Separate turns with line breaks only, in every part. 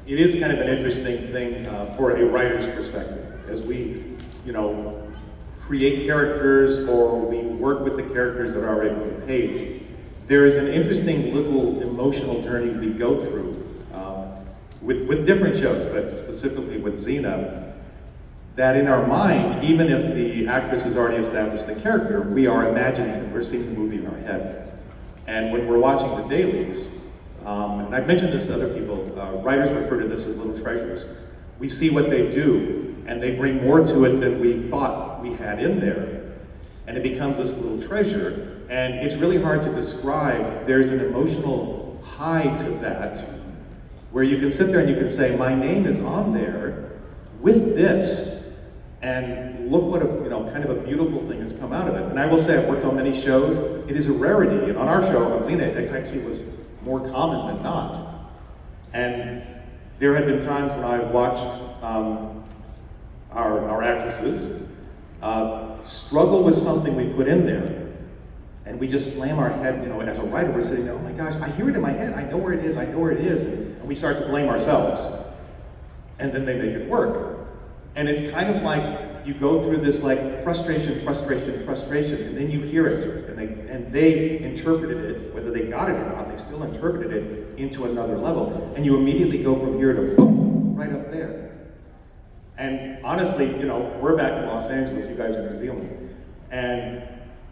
it is kind of an interesting thing for a writer's perspective. As we, create characters or we work with the characters that are already on the page, there is an interesting little emotional journey we go through with different shows, but specifically with Xena, that in our mind, even if the actress has already established the character, we are imagining it, we're seeing the movie in our head. And when we're watching the dailies, and I've mentioned this to other people, writers refer to this as little treasures. We see what they do, and they bring more to it than we thought we had in there. And it becomes this little treasure, and it's really hard to describe. There's an emotional high to that, where you can sit there and you can say, my name is on there with this, and look what a kind of a beautiful thing has come out of it. And I will say, I've worked on many shows. It is a rarity, and on our show, on Xena, it actually was more common than not. And there have been times when I've watched our actresses struggle with something we put in there, and we just slam our head, as a writer, we're sitting there, oh my gosh, I hear it in my head, I know where it is, and we start to blame ourselves. And then they make it work. And it's kind of like you go through this frustration, and then you hear it, and they interpreted it, whether they got it or not, they still interpreted it into another level. And you immediately go from here to boom, right up there. And honestly, we're back in Los Angeles, you guys are in New Zealand, and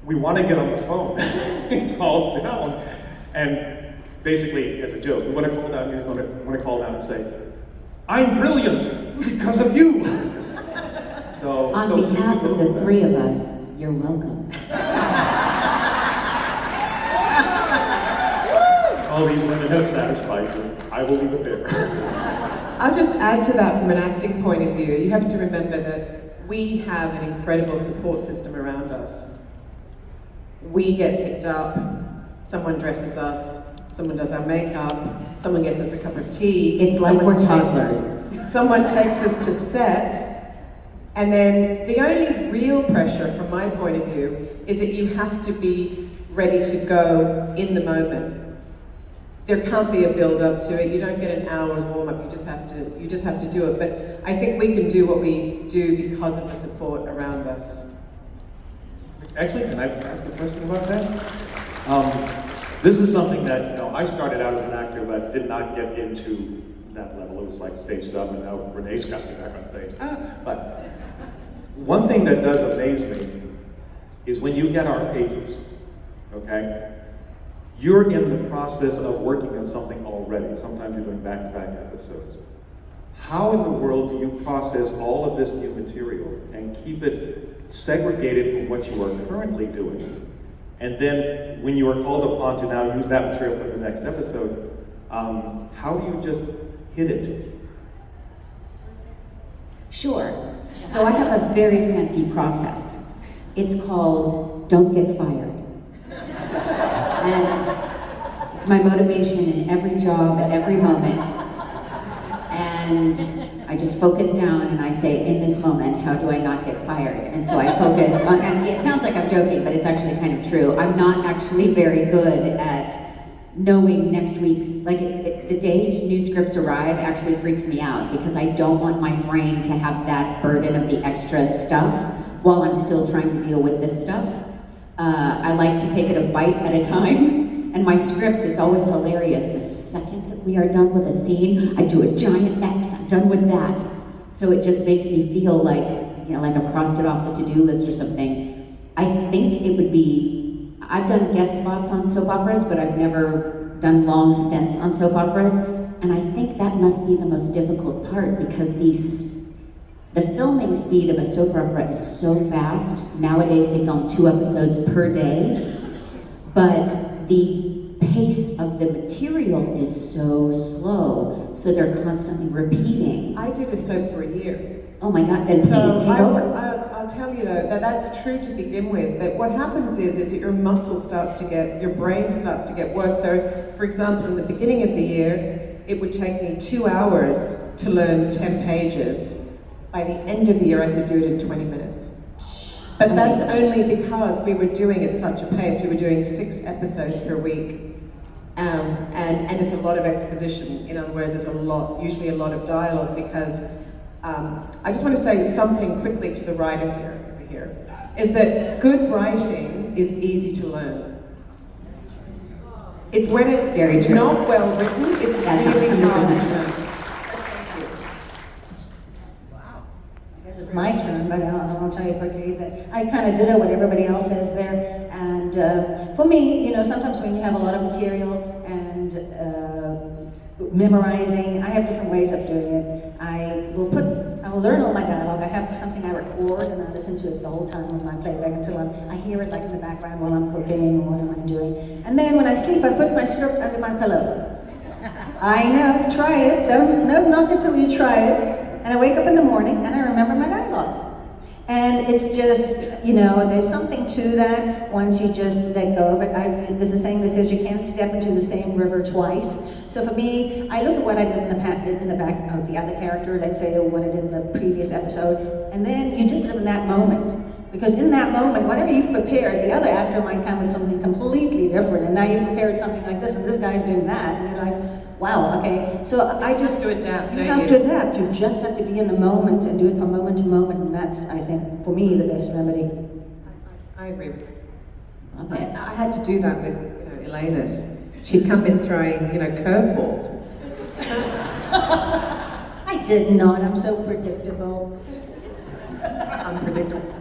we want to get on the phone and call down, and basically, as a joke, we want to call down, we want to call down and say, I'm brilliant because of you.
On behalf of the three of us, you're welcome.
All these women have satisfied you. I will leave it there.
I'll just add to that from an acting point of view. You have to remember that we have an incredible support system around us. We get picked up, someone dresses us, someone does our makeup, someone gets us a cup of tea.
It's like we're toddlers.
Someone takes us to set, and then the only real pressure from my point of view is that you have to be ready to go in the moment. There can't be a build-up to it. You don't get an hour's warm-up. You just have to do it. But I think we can do what we do because of the support around us.
Actually, can I ask a question about that? This is something that I started out as an actor, but did not get into that level. It was like stage stuff, and now Renee's got me back on stage. But one thing that does amaze me is when you get our pages, okay? You're in the process of working on something already. Sometimes you're doing back-to-back episodes. How in the world do you process all of this new material and keep it segregated from what you are currently doing? And then when you are called upon to now use that material for the next episode, how do you just hit it?
Sure. So I have a very fancy process. It's called Don't Get Fired. And it's my motivation in every job, at every moment. And I just focus down and I say, in this moment, how do I not get fired? And so I focus on, and it sounds like I'm joking, but it's actually kind of true. I'm not actually very good at knowing next week's, the day new scripts arrive actually freaks me out because I don't want my brain to have that burden of the extra stuff while I'm still trying to deal with this stuff. I like to take it a bite at a time, and my scripts, it's always hilarious. The second that we are done with a scene, I do a giant X, I'm done with that. So it just makes me feel like, like I've crossed it off the to-do list or something. I think it would be, I've done guest spots on soap operas, but I've never done long stints on soap operas, and I think that must be the most difficult part because the filming speed of a soap opera is so fast. Nowadays they film 2 episodes per day, but the pace of the material is so slow, so they're constantly repeating.
I did a soap for a year.
Oh my God, then please take over.
I'll tell you though, that's true to begin with, but what happens is that your muscle starts to get, your brain starts to get work. So, for example, in the beginning of the year, it would take me 2 hours to learn 10 pages. By the end of the year, I could do it in 20 minutes. But that's only because we were doing it at such a pace. We were doing 6 episodes per week. And it's a lot of exposition. In other words, there's usually a lot of dialogue, because I just want to say something quickly to the writer over here, is that good writing is easy to learn. It's when it's
Very true.
not well written, it's
That's
really hard to
100% true.
learn.
I guess it's my turn, but I'll tell you quickly that I kind of ditto what everybody else says there. And for me, you know, sometimes when you have a lot of material and memorizing, I have different ways of doing it. I'll learn all my dialogue. I have something I record and I listen to it the whole time on my playback until I hear it like in the background while I'm cooking or what I'm doing. And then when I sleep, I put my script under my pillow. I know, try it. Don't knock it till you try it. And I wake up in the morning and I remember my dialogue. And it's just, you know, there's something to that once you just let go of it. There's a saying that says you can't step into the same river twice. So for me, I look at what I did in the back of the other character, let's say, or what I did in the previous episode, and then you just live in that moment. Because in that moment, whatever you've prepared, the other actor might come with something completely different, and now you've prepared something like this, and this guy's doing that, and you're like, wow, okay. So I just...
to adapt,
you have to adapt. You just have to be in the moment and do it from moment to moment, and that's, I think, for me, the best remedy.
I agree with you. I had to do that with Elena's. She'd come in throwing, curveballs.
I did not. I'm so predictable.
Unpredictable.